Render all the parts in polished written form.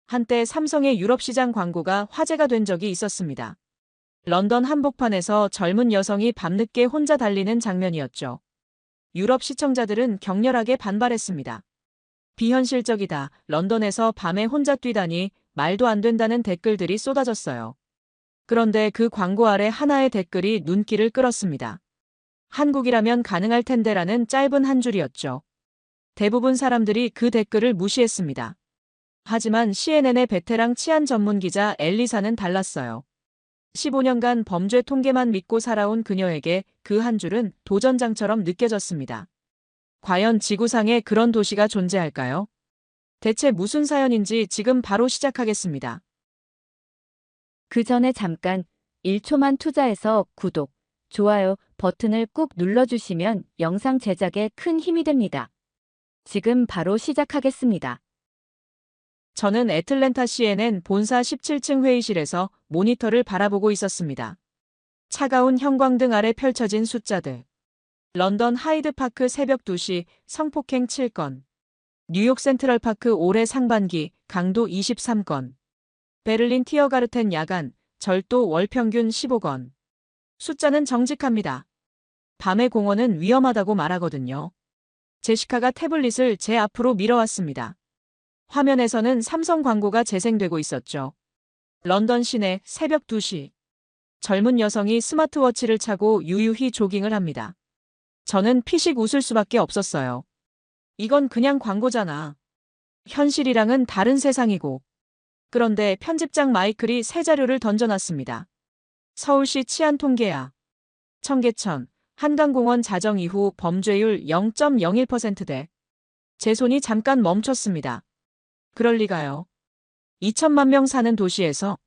한때 삼성의 유럽 시장 광고가 화제가 된 적이 있었습니다. 런던 한복판에서 젊은 여성이 밤늦게 혼자 달리는 장면이었죠. 유럽 시청자들은 격렬하게 반발했습니다. 비현실적이다. 런던에서 밤에 혼자 뛰다니 말도 안 된다는 댓글들이 쏟아졌어요. 그런데 그 광고 아래 하나의 댓글이 눈길을 끌었습니다. 한국이라면 가능할 텐데라는 짧은 한 줄이었죠. 대부분 사람들이 그 댓글을 무시했습니다. 하지만 CNN의 베테랑 치안 전문 기자 엘리사는 달랐어요. 15년간 범죄 통계만 믿고 살아온 그녀에게 그 한 줄은 도전장처럼 느껴졌습니다. 과연 지구상에 그런 도시가 존재할까요? 대체 무슨 사연인지 지금 바로 시작하겠습니다. 그 전에 잠깐 1초만 투자해서 구독, 좋아요 버튼을 꾹 눌러주시면 영상 제작에 큰 힘이 됩니다. 지금 바로 시작하겠습니다. 저는 애틀랜타 CNN 본사 17층 회의실에서 모니터를 바라보고 있었습니다. 차가운 형광등 아래 펼쳐진 숫자들. 런던 하이드파크 새벽 2시 성폭행 7건. 뉴욕 센트럴파크 올해 상반기 강도 23건. 베를린 티어가르텐 야간 절도 월 평균 15건. 숫자는 정직합니다. 밤의 공원은 위험하다고 말하거든요. 제시카가 태블릿을 제 앞으로 밀어왔습니다. 화면에서는 삼성 광고가 재생되고 있었죠. 런던 시내 새벽 2시. 젊은 여성이 스마트워치를 차고 유유히 조깅을 합니다. 저는 피식 웃을 수밖에 없었어요. 이건 그냥 광고잖아. 현실이랑은 다른 세상이고. 그런데 편집장 마이클이 새 자료를 던져놨습니다. 서울시 치안 통계야. 청계천, 한강공원 자정 이후 범죄율 0.01%대. 제 손이 잠깐 멈췄습니다. 그럴 리가요. 2천만 명 사는 도시에서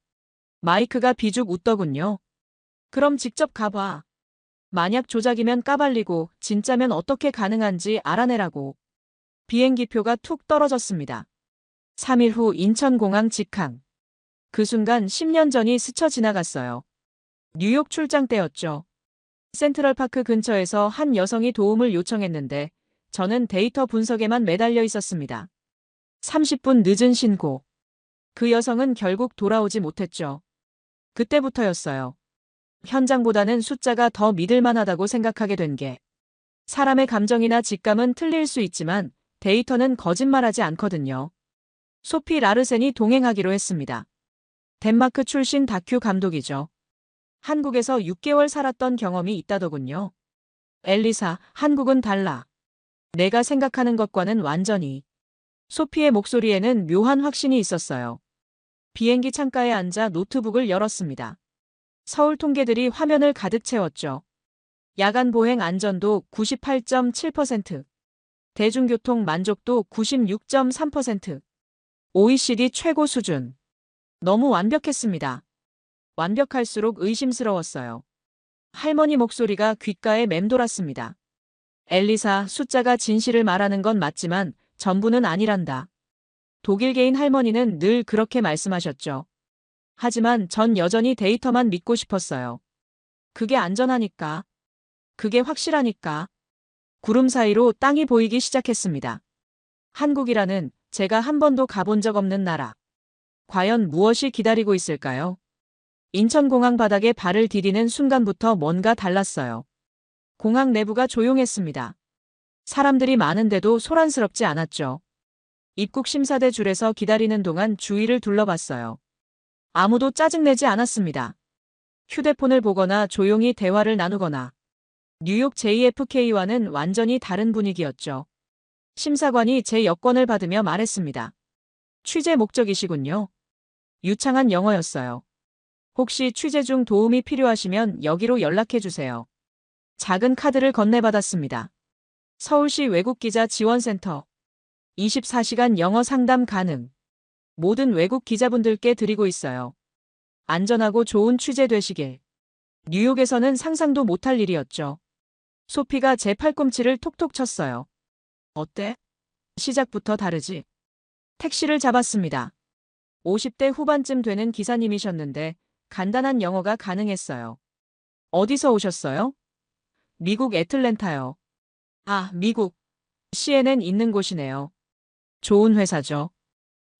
마이크가 비죽 웃더군요. 그럼 직접 가봐. 만약 조작이면 까발리고 진짜면 어떻게 가능한지 알아내라고. 비행기표가 툭 떨어졌습니다. 3일 후 인천공항 직항. 그 순간 10년 전이 스쳐 지나갔어요. 뉴욕 출장 때였죠. 센트럴파크 근처에서 한 여성이 도움을 요청했는데 저는 데이터 분석에만 매달려 있었습니다. 30분 늦은 신고. 그 여성은 결국 돌아오지 못했죠. 그때부터였어요. 현장보다는 숫자가 더 믿을만하다고 생각하게 된 게. 사람의 감정이나 직감은 틀릴 수 있지만 데이터는 거짓말하지 않거든요. 소피 라르센이 동행하기로 했습니다. 덴마크 출신 다큐 감독이죠. 한국에서 6개월 살았던 경험이 있다더군요. 엘리사, 한국은 달라. 내가 생각하는 것과는 완전히. 소피의 목소리에는 묘한 확신이 있었어요. 비행기 창가에 앉아 노트북을 열었습니다. 서울 통계들이 화면을 가득 채웠죠. 야간 보행 안전도 98.7%, 대중교통 만족도 96.3%, OECD 최고 수준. 너무 완벽했습니다. 완벽할수록 의심스러웠어요. 할머니 목소리가 귓가에 맴돌았습니다. 엘리사, 숫자가 진실을 말하는 건 맞지만 전부는 아니란다. 독일계인 할머니는 늘 그렇게 말씀하셨죠. 하지만 전 여전히 데이터만 믿고 싶었어요. 그게 안전하니까. 그게 확실하니까. 구름 사이로 땅이 보이기 시작했습니다. 한국이라는 제가 한 번도 가본 적 없는 나라. 과연 무엇이 기다리고 있을까요? 인천공항 바닥에 발을 디디는 순간부터 뭔가 달랐어요. 공항 내부가 조용했습니다. 사람들이 많은데도 소란스럽지 않았죠. 입국 심사대 줄에서 기다리는 동안 주위를 둘러봤어요. 아무도 짜증내지 않았습니다. 휴대폰을 보거나 조용히 대화를 나누거나. 뉴욕 JFK와는 완전히 다른 분위기였죠. 심사관이 제 여권을 받으며 말했습니다. 취재 목적이시군요. 유창한 영어였어요. 혹시 취재 중 도움이 필요하시면 여기로 연락해 주세요. 작은 카드를 건네받았습니다. 서울시 외국기자 지원센터. 24시간 영어 상담 가능. 모든 외국 기자분들께 드리고 있어요. 안전하고 좋은 취재 되시길. 뉴욕에서는 상상도 못할 일이었죠. 소피가 제 팔꿈치를 톡톡 쳤어요. 어때? 시작부터 다르지? 택시를 잡았습니다. 50대 후반쯤 되는 기사님이셨는데 간단한 영어가 가능했어요. 어디서 오셨어요? 미국 애틀랜타요. 아, 미국. CNN 있는 곳이네요. 좋은 회사죠.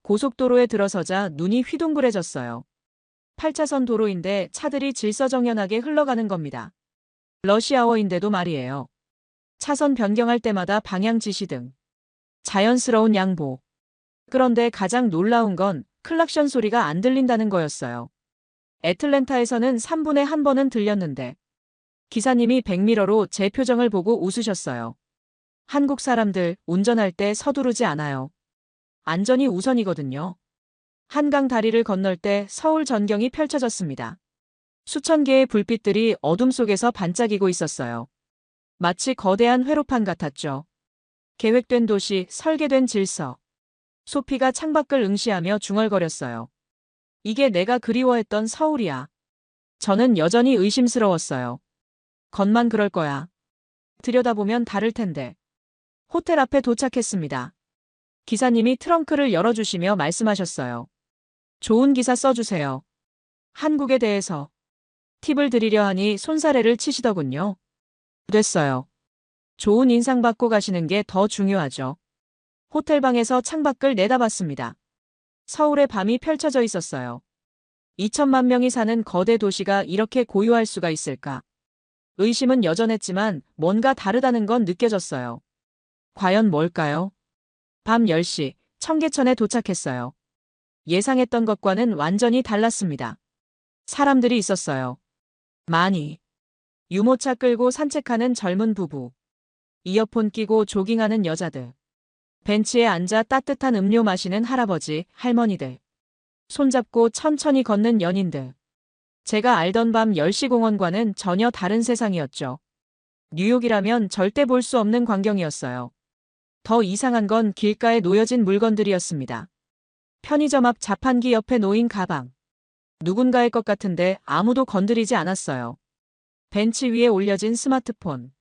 고속도로에 들어서자 눈이 휘둥그레졌어요. 8차선 도로인데 차들이 질서정연하게 흘러가는 겁니다. 러시아워인데도 말이에요. 차선 변경할 때마다 방향 지시 등 자연스러운 양보. 그런데 가장 놀라운 건 클락션 소리가 안 들린다는 거였어요. 애틀랜타에서는 3분에 한 번은 들렸는데 기사님이 백미러로 제 표정을 보고 웃으셨어요. 한국 사람들 운전할 때 서두르지 않아요. 안전이 우선이거든요. 한강 다리를 건널 때 서울 전경이 펼쳐졌습니다. 수천 개의 불빛들이 어둠 속에서 반짝이고 있었어요. 마치 거대한 회로판 같았죠. 계획된 도시, 설계된 질서. 소피가 창밖을 응시하며 중얼거렸어요. 이게 내가 그리워했던 서울이야. 저는 여전히 의심스러웠어요. 겉만 그럴 거야. 들여다보면 다를 텐데. 호텔 앞에 도착했습니다. 기사님이 트렁크를 열어주시며 말씀하셨어요. 좋은 기사 써주세요. 한국에 대해서 팁을 드리려 하니 손사래를 치시더군요. 됐어요. 좋은 인상 받고 가시는 게 더 중요하죠. 호텔방에서 창밖을 내다봤습니다. 서울의 밤이 펼쳐져 있었어요. 2천만 명이 사는 거대 도시가 이렇게 고요할 수가 있을까? 의심은 여전했지만 뭔가 다르다는 건 느껴졌어요. 과연 뭘까요? 밤 10시, 청계천에 도착했어요. 예상했던 것과는 완전히 달랐습니다. 사람들이 있었어요. 많이. 유모차 끌고 산책하는 젊은 부부. 이어폰 끼고 조깅하는 여자들. 벤치에 앉아 따뜻한 음료 마시는 할아버지, 할머니들. 손잡고 천천히 걷는 연인들. 제가 알던 밤 10시 공원과는 전혀 다른 세상이었죠. 뉴욕이라면 절대 볼 수 없는 광경이었어요. 더 이상한 건 길가에 놓여진 물건들이었습니다. 편의점 앞 자판기 옆에 놓인 가방. 누군가의 것 같은데 아무도 건드리지 않았어요. 벤치 위에 올려진 스마트폰.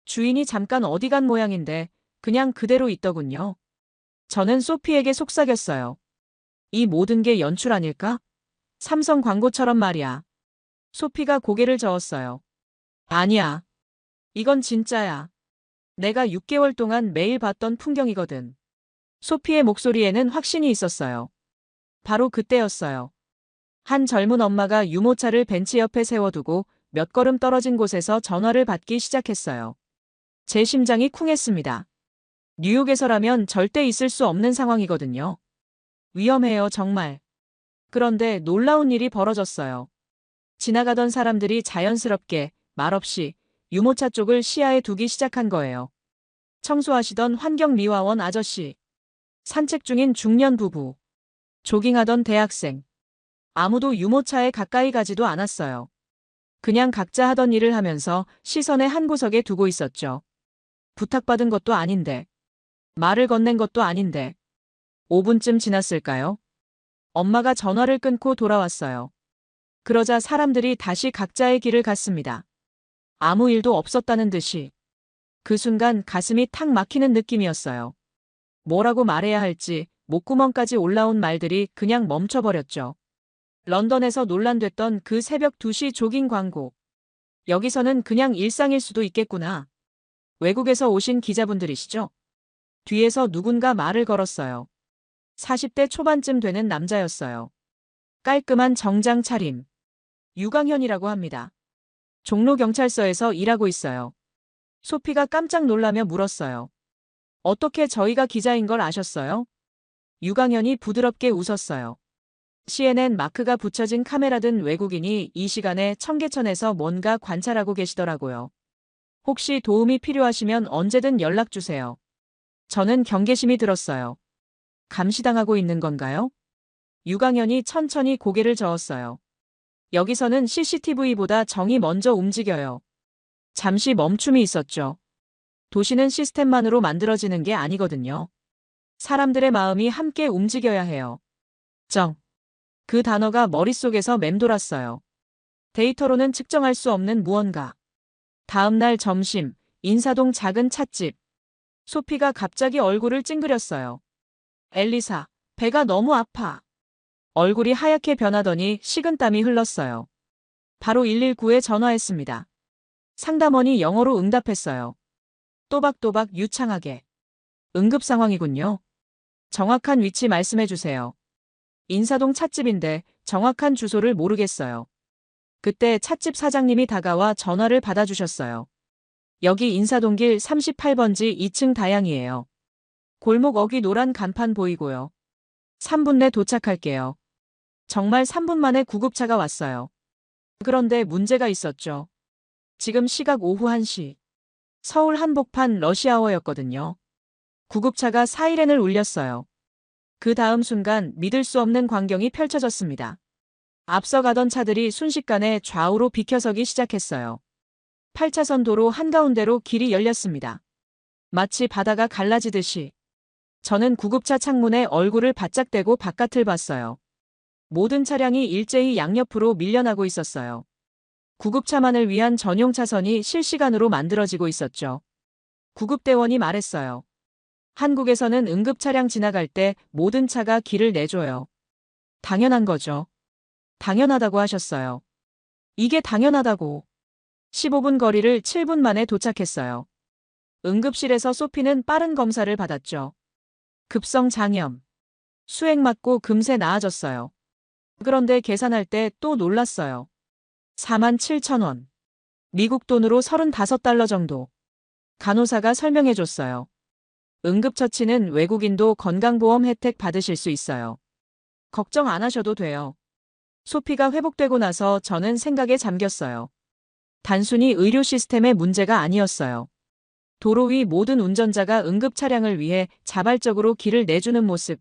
주인이 잠깐 어디 간 모양인데 그냥 그대로 있더군요. 저는 소피에게 속삭였어요. 이 모든 게 연출 아닐까? 삼성 광고처럼 말이야. 소피가 고개를 저었어요. 아니야. 이건 진짜야. 내가 6개월 동안 매일 봤던 풍경이거든. 소피의 목소리에는 확신이 있었어요. 바로 그때였어요. 한 젊은 엄마가 유모차를 벤치 옆에 세워두고 몇 걸음 떨어진 곳에서 전화를 받기 시작했어요. 제 심장이 쿵했습니다. 뉴욕에서라면 절대 있을 수 없는 상황이거든요. 위험해요, 정말. 그런데 놀라운 일이 벌어졌어요. 지나가던 사람들이 자연스럽게, 말없이 유모차 쪽을 시야에 두기 시작한 거예요. 청소하시던 환경미화원 아저씨, 산책 중인 중년 부부, 조깅하던 대학생. 아무도 유모차에 가까이 가지도 않았어요. 그냥 각자 하던 일을 하면서 시선의 한 구석에 두고 있었죠. 부탁받은 것도 아닌데. 말을 건넨 것도 아닌데. 5분쯤 지났을까요? 엄마가 전화를 끊고 돌아왔어요. 그러자 사람들이 다시 각자의 길을 갔습니다. 아무 일도 없었다는 듯이. 그 순간 가슴이 탁 막히는 느낌이었어요. 뭐라고 말해야 할지 목구멍까지 올라온 말들이 그냥 멈춰버렸죠. 런던에서 논란됐던 그 새벽 2시 조깅 광고. 여기서는 그냥 일상일 수도 있겠구나. 외국에서 오신 기자분들이시죠? 뒤에서 누군가 말을 걸었어요. 40대 초반쯤 되는 남자였어요. 깔끔한 정장 차림. 유강현이라고 합니다. 종로경찰서에서 일하고 있어요. 소피가 깜짝 놀라며 물었어요. 어떻게 저희가 기자인 걸 아셨어요? 유강현이 부드럽게 웃었어요. CNN 마크가 붙여진 카메라 든 외국인이 이 시간에 청계천에서 뭔가 관찰하고 계시더라고요. 혹시 도움이 필요하시면 언제든 연락 주세요. 저는 경계심이 들었어요. 감시당하고 있는 건가요? 유강현이 천천히 고개를 저었어요. 여기서는 CCTV보다 정이 먼저 움직여요. 잠시 멈춤이 있었죠. 도시는 시스템만으로 만들어지는 게 아니거든요. 사람들의 마음이 함께 움직여야 해요. 그 단어가 머릿속에서 맴돌았어요. 데이터로는 측정할 수 없는 무언가. 다음 날 점심, 인사동 작은 찻집. 소피가 갑자기 얼굴을 찡그렸어요. 엘리사, 배가 너무 아파. 얼굴이 하얗게 변하더니 식은땀이 흘렀어요. 바로 119에 전화했습니다. 상담원이 영어로 응답했어요. 또박또박 유창하게. 응급 상황이군요. 정확한 위치 말씀해 주세요. 인사동 찻집인데 정확한 주소를 모르겠어요. 그때 찻집 사장님이 다가와 전화를 받아주셨어요. 여기 인사동길 38번지 2층 다양이에요. 골목 어귀 노란 간판 보이고요. 3분 내 도착할게요. 정말 3분 만에 구급차가 왔어요. 그런데 문제가 있었죠. 지금 시각 오후 1시. 서울 한복판 러시아워였거든요. 구급차가 사이렌을 울렸어요. 그 다음 순간 믿을 수 없는 광경이 펼쳐졌습니다. 앞서가던 차들이 순식간에 좌우로 비켜서기 시작했어요. 8차선 도로 한가운데로 길이 열렸습니다. 마치 바다가 갈라지듯이. 저는 구급차 창문에 얼굴을 바짝 대고 바깥을 봤어요. 모든 차량이 일제히 양옆으로 밀려나고 있었어요. 구급차만을 위한 전용 차선이 실시간으로 만들어지고 있었죠. 구급대원이 말했어요. 한국에서는 응급차량 지나갈 때 모든 차가 길을 내줘요. 당연한 거죠. 당연하다고 하셨어요. 이게 당연하다고. 15분 거리를 7분 만에 도착했어요. 응급실에서 소피는 빠른 검사를 받았죠. 급성 장염. 수액 맞고 금세 나아졌어요. 그런데 계산할 때 또 놀랐어요. 47,000원. 미국 돈으로 35달러 정도. 간호사가 설명해 줬어요. 응급처치는 외국인도 건강보험 혜택 받으실 수 있어요. 걱정 안 하셔도 돼요. 소피가 회복되고 나서 저는 생각에 잠겼어요. 단순히 의료 시스템의 문제가 아니었어요. 도로 위 모든 운전자가 응급 차량을 위해 자발적으로 길을 내주는 모습.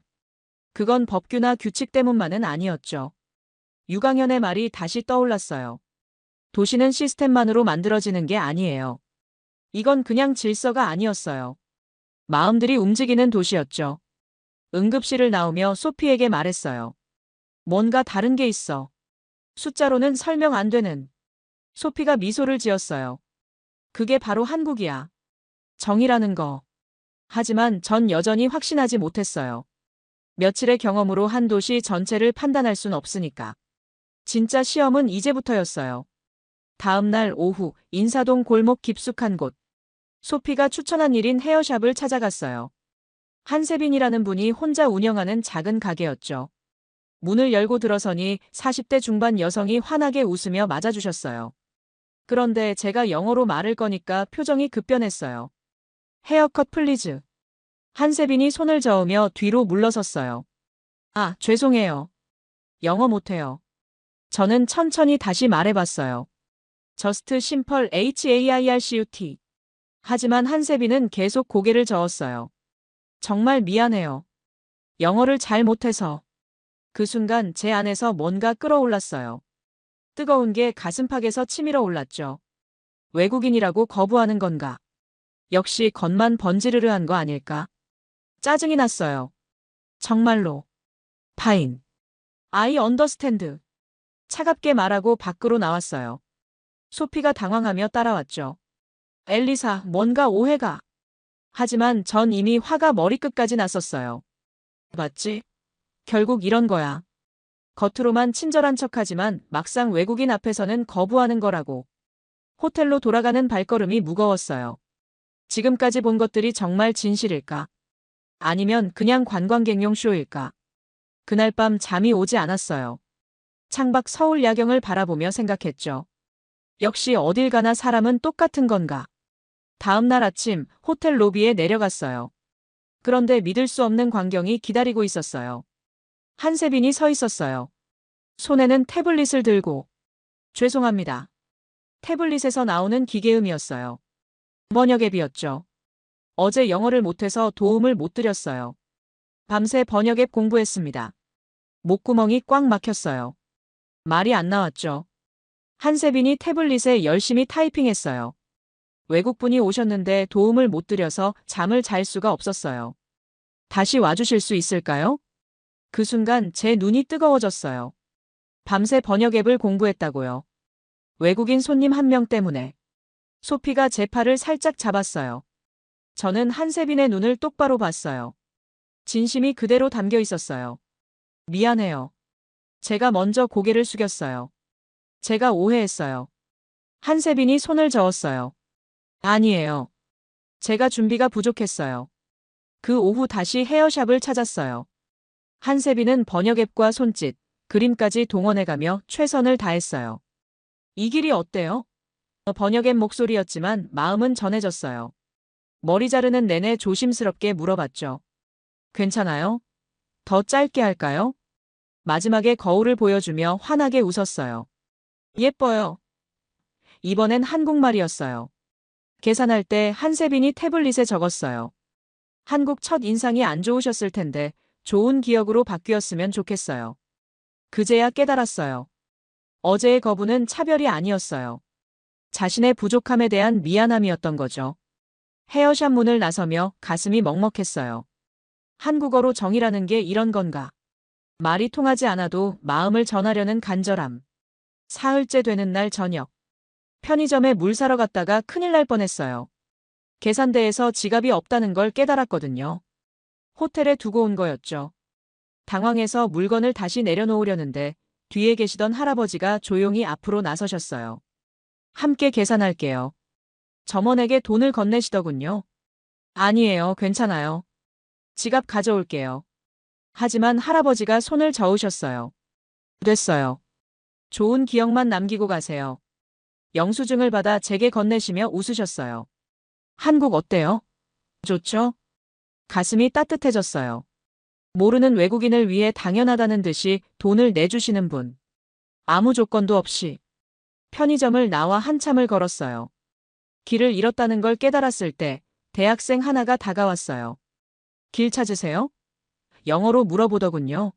그건 법규나 규칙 때문만은 아니었죠. 유강현의 말이 다시 떠올랐어요. 도시는 시스템만으로 만들어지는 게 아니에요. 이건 그냥 질서가 아니었어요. 마음들이 움직이는 도시였죠. 응급실을 나오며 소피에게 말했어요. 뭔가 다른 게 있어. 숫자로는 설명 안 되는. 소피가 미소를 지었어요. 그게 바로 한국이야. 정이라는 거. 하지만 전 여전히 확신하지 못했어요. 며칠의 경험으로 한 도시 전체를 판단할 순 없으니까. 진짜 시험은 이제부터였어요. 다음 날 오후 인사동 골목 깊숙한 곳. 소피가 추천한 일인 헤어샵을 찾아갔어요. 한세빈이라는 분이 혼자 운영하는 작은 가게였죠. 문을 열고 들어서니 40대 중반 여성이 환하게 웃으며 맞아주셨어요. 그런데 제가 영어로 말을 거니까 표정이 급변했어요. 헤어컷 플리즈. 한세빈이 손을 저으며 뒤로 물러섰어요. 아, 죄송해요. 영어 못해요. 저는 천천히 다시 말해봤어요. 저스트 심펄 HAIRCUT. 하지만 한세빈은 계속 고개를 저었어요. 정말 미안해요. 영어를 잘 못해서. 그 순간 제 안에서 뭔가 끓어올랐어요. 뜨거운 게 가슴팍에서 치밀어 올랐죠. 외국인이라고 거부하는 건가? 역시 겉만 번지르르한 거 아닐까? 짜증이 났어요. 정말로. 파인. I understand. 차갑게 말하고 밖으로 나왔어요. 소피가 당황하며 따라왔죠. 엘리사, 뭔가 오해가. 하지만 전 이미 화가 머리끝까지 났었어요. 맞지? 결국 이런 거야. 겉으로만 친절한 척하지만 막상 외국인 앞에서는 거부하는 거라고. 호텔로 돌아가는 발걸음이 무거웠어요. 지금까지 본 것들이 정말 진실일까? 아니면 그냥 관광객용 쇼일까? 그날 밤 잠이 오지 않았어요. 창밖 서울 야경을 바라보며 생각했죠. 역시 어딜 가나 사람은 똑같은 건가? 다음 날 아침 호텔 로비에 내려갔어요. 그런데 믿을 수 없는 광경이 기다리고 있었어요. 한세빈이 서 있었어요. 손에는 태블릿을 들고. 죄송합니다. 태블릿에서 나오는 기계음이었어요. 번역 앱이었죠. 어제 영어를 못해서 도움을 못 드렸어요. 밤새 번역 앱 공부했습니다. 목구멍이 꽉 막혔어요. 말이 안 나왔죠. 한세빈이 태블릿에 열심히 타이핑했어요. 외국분이 오셨는데 도움을 못 드려서 잠을 잘 수가 없었어요. 다시 와주실 수 있을까요? 그 순간 제 눈이 뜨거워졌어요. 밤새 번역 앱을 공부했다고요. 외국인 손님 한 명 때문에. 소피가 제 팔을 살짝 잡았어요. 저는 한세빈의 눈을 똑바로 봤어요. 진심이 그대로 담겨 있었어요. 미안해요. 제가 먼저 고개를 숙였어요. 제가 오해했어요. 한세빈이 손을 저었어요. 아니에요. 제가 준비가 부족했어요. 그 오후 다시 헤어샵을 찾았어요. 한세빈은 번역 앱과 손짓, 그림까지 동원해가며 최선을 다했어요. 이 길이 어때요? 번역 앱 목소리였지만 마음은 전해졌어요. 머리 자르는 내내 조심스럽게 물어봤죠. 괜찮아요? 더 짧게 할까요? 마지막에 거울을 보여주며 환하게 웃었어요. 예뻐요. 이번엔 한국말이었어요. 계산할 때 한세빈이 태블릿에 적었어요. 한국 첫 인상이 안 좋으셨을 텐데 좋은 기억으로 바뀌었으면 좋겠어요. 그제야 깨달았어요. 어제의 거부는 차별이 아니었어요. 자신의 부족함에 대한 미안함이었던 거죠. 헤어샵 문을 나서며 가슴이 먹먹했어요. 한국어로 정이라는 게 이런 건가? 말이 통하지 않아도 마음을 전하려는 간절함. 사흘째 되는 날 저녁. 편의점에 물 사러 갔다가 큰일 날 뻔했어요. 계산대에서 지갑이 없다는 걸 깨달았거든요. 호텔에 두고 온 거였죠. 당황해서 물건을 다시 내려놓으려는데 뒤에 계시던 할아버지가 조용히 앞으로 나서셨어요. 함께 계산할게요. 점원에게 돈을 건네시더군요. 아니에요, 괜찮아요. 지갑 가져올게요. 하지만 할아버지가 손을 저으셨어요. 됐어요. 좋은 기억만 남기고 가세요. 영수증을 받아 제게 건네시며 웃으셨어요. 한국 어때요? 좋죠? 가슴이 따뜻해졌어요. 모르는 외국인을 위해 당연하다는 듯이 돈을 내주시는 분. 아무 조건도 없이. 편의점을 나와 한참을 걸었어요. 길을 잃었다는 걸 깨달았을 때 대학생 하나가 다가왔어요. 길 찾으세요? 영어로 물어보더군요.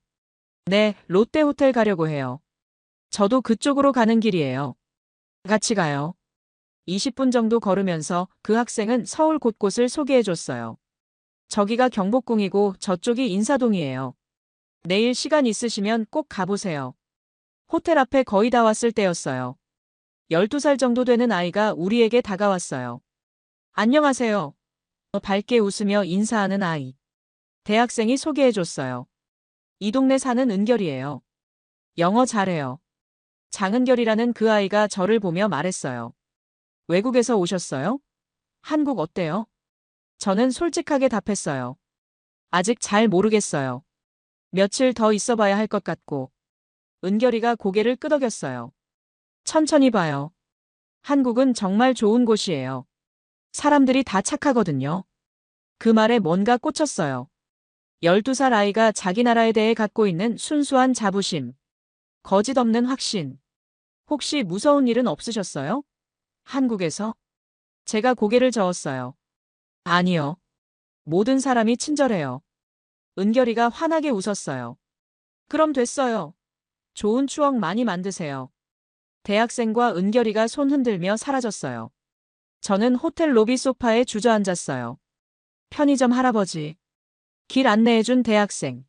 네, 롯데호텔 가려고 해요. 저도 그쪽으로 가는 길이에요. 같이 가요. 20분 정도 걸으면서 그 학생은 서울 곳곳을 소개해줬어요. 저기가 경복궁이고 저쪽이 인사동이에요. 내일 시간 있으시면 꼭 가보세요. 호텔 앞에 거의 다 왔을 때였어요. 12살 정도 되는 아이가 우리에게 다가왔어요. 안녕하세요. 밝게 웃으며 인사하는 아이. 대학생이 소개해줬어요. 이 동네 사는 은결이에요. 영어 잘해요. 장은결이라는 그 아이가 저를 보며 말했어요. 외국에서 오셨어요? 한국 어때요? 저는 솔직하게 답했어요. 아직 잘 모르겠어요. 며칠 더 있어봐야 할 것 같고. 은결이가 고개를 끄덕였어요. 천천히 봐요. 한국은 정말 좋은 곳이에요. 사람들이 다 착하거든요. 그 말에 뭔가 꽂혔어요. 12살 아이가 자기 나라에 대해 갖고 있는 순수한 자부심. 거짓 없는 확신. 혹시 무서운 일은 없으셨어요? 한국에서? 제가 고개를 저었어요. 아니요. 모든 사람이 친절해요. 은결이가 환하게 웃었어요. 그럼 됐어요. 좋은 추억 많이 만드세요. 대학생과 은결이가 손 흔들며 사라졌어요. 저는 호텔 로비 소파에 주저앉았어요. 편의점 할아버지. 길 안내해준 대학생.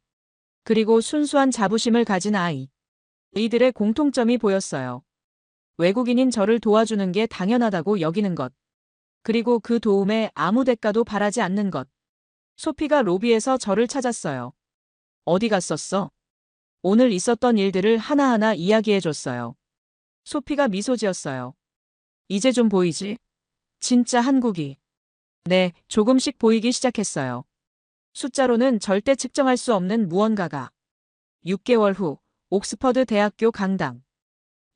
그리고 순수한 자부심을 가진 아이. 이들의 공통점이 보였어요. 외국인인 저를 도와주는 게 당연하다고 여기는 것. 그리고 그 도움에 아무 대가도 바라지 않는 것. 소피가 로비에서 저를 찾았어요. 어디 갔었어? 오늘 있었던 일들을 하나하나 이야기해줬어요. 소피가 미소 지었어요. 이제 좀 보이지? 진짜 한국이. 네, 조금씩 보이기 시작했어요. 숫자로는 절대 측정할 수 없는 무언가가. 6개월 후, 옥스퍼드 대학교 강당.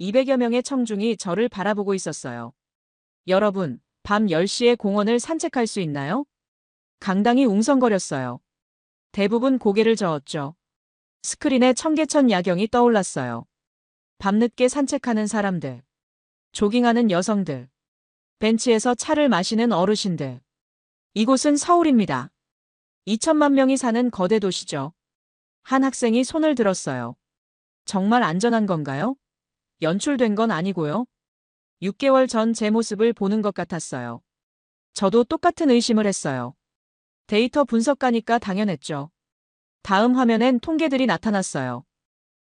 200여 명의 청중이 저를 바라보고 있었어요. 여러분, 밤 10시에 공원을 산책할 수 있나요? 강당이 웅성거렸어요. 대부분 고개를 저었죠. 스크린에 청계천 야경이 떠올랐어요. 밤늦게 산책하는 사람들. 조깅하는 여성들. 벤치에서 차를 마시는 어르신들. 이곳은 서울입니다. 2천만 명이 사는 거대 도시죠. 한 학생이 손을 들었어요. 정말 안전한 건가요? 연출된 건 아니고요. 6개월 전 제 모습을 보는 것 같았어요. 저도 똑같은 의심을 했어요. 데이터 분석가니까 당연했죠. 다음 화면엔 통계들이 나타났어요.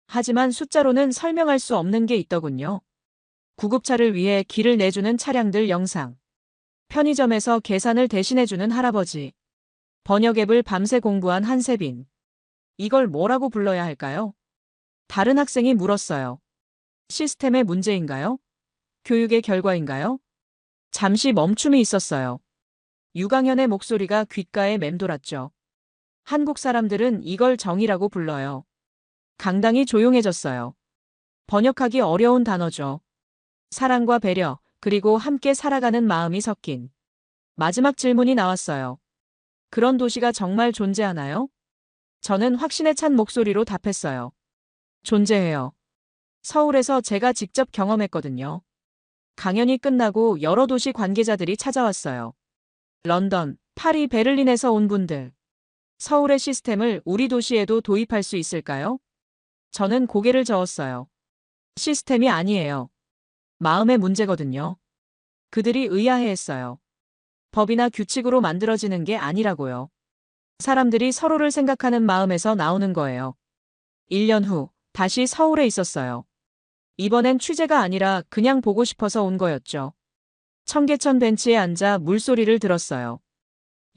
하지만 숫자로는 설명할 수 없는 게 있더군요. 구급차를 위해 길을 내주는 차량들 영상. 편의점에서 계산을 대신해주는 할아버지. 번역 앱을 밤새 공부한 한세빈. 이걸 뭐라고 불러야 할까요? 다른 학생이 물었어요. 시스템의 문제인가요? 교육의 결과인가요? 잠시 멈춤이 있었어요. 유강현의 목소리가 귓가에 맴돌았죠. 한국 사람들은 이걸 정이라고 불러요. 강당이 조용해졌어요. 번역하기 어려운 단어죠. 사랑과 배려, 그리고 함께 살아가는 마음이 섞인 마지막 질문이 나왔어요. 그런 도시가 정말 존재하나요? 저는 확신에 찬 목소리로 답했어요. 존재해요. 서울에서 제가 직접 경험했거든요. 강연이 끝나고 여러 도시 관계자들이 찾아왔어요. 런던, 파리, 베를린에서 온 분들. 서울의 시스템을 우리 도시에도 도입할 수 있을까요? 저는 고개를 저었어요. 시스템이 아니에요. 마음의 문제거든요. 그들이 의아해했어요. 법이나 규칙으로 만들어지는 게 아니라고요. 사람들이 서로를 생각하는 마음에서 나오는 거예요. 1년 후, 다시 서울에 있었어요. 이번엔 취재가 아니라 그냥 보고 싶어서 온 거였죠. 청계천 벤치에 앉아 물소리를 들었어요.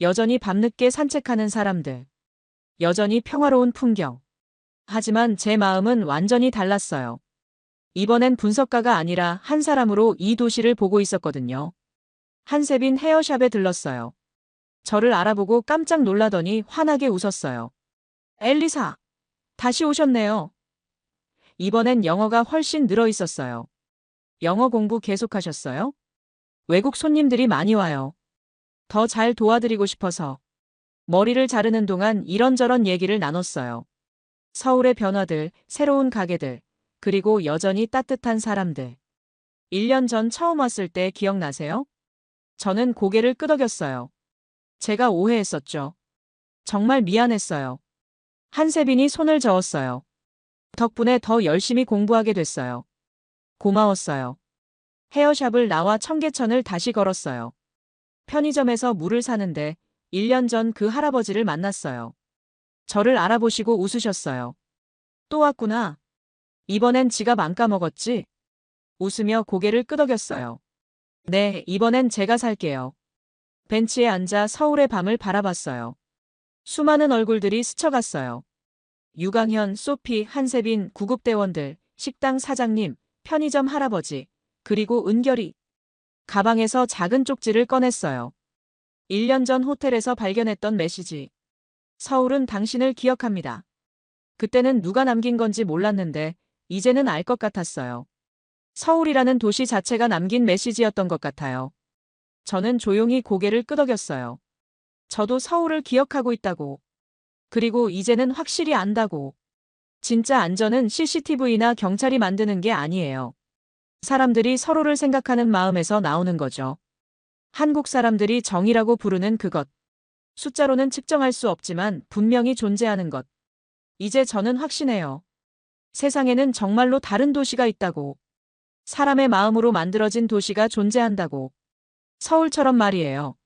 여전히 밤늦게 산책하는 사람들. 여전히 평화로운 풍경. 하지만 제 마음은 완전히 달랐어요. 이번엔 분석가가 아니라 한 사람으로 이 도시를 보고 있었거든요. 한세빈 헤어샵에 들렀어요. 저를 알아보고 깜짝 놀라더니 환하게 웃었어요. 엘리사, 다시 오셨네요. 이번엔 영어가 훨씬 늘어 있었어요. 영어 공부 계속하셨어요? 외국 손님들이 많이 와요. 더 잘 도와드리고 싶어서. 머리를 자르는 동안 이런저런 얘기를 나눴어요. 서울의 변화들, 새로운 가게들, 그리고 여전히 따뜻한 사람들. 1년 전 처음 왔을 때 기억나세요? 저는 고개를 끄덕였어요. 제가 오해했었죠. 정말 미안했어요. 한세빈이 손을 저었어요. 덕분에 더 열심히 공부하게 됐어요. 고마웠어요. 헤어샵을 나와 청계천을 다시 걸었어요. 편의점에서 물을 사는데 1년 전 그 할아버지를 만났어요. 저를 알아보시고 웃으셨어요. 또 왔구나. 이번엔 지갑 안 까먹었지? 웃으며 고개를 끄덕였어요. 네, 이번엔 제가 살게요. 벤치에 앉아 서울의 밤을 바라봤어요. 수많은 얼굴들이 스쳐갔어요. 유강현, 소피, 한세빈, 구급대원들, 식당 사장님, 편의점 할아버지, 그리고 은결이. 가방에서 작은 쪽지를 꺼냈어요. 1년 전 호텔에서 발견했던 메시지. 서울은 당신을 기억합니다. 그때는 누가 남긴 건지 몰랐는데 이제는 알 것 같았어요. 서울이라는 도시 자체가 남긴 메시지였던 것 같아요. 저는 조용히 고개를 끄덕였어요. 저도 서울을 기억하고 있다고. 그리고 이제는 확실히 안다고. 진짜 안전은 CCTV나 경찰이 만드는 게 아니에요. 사람들이 서로를 생각하는 마음에서 나오는 거죠. 한국 사람들이 정이라고 부르는 그것. 숫자로는 측정할 수 없지만 분명히 존재하는 것. 이제 저는 확신해요. 세상에는 정말로 다른 도시가 있다고. 사람의 마음으로 만들어진 도시가 존재한다고. 서울처럼 말이에요.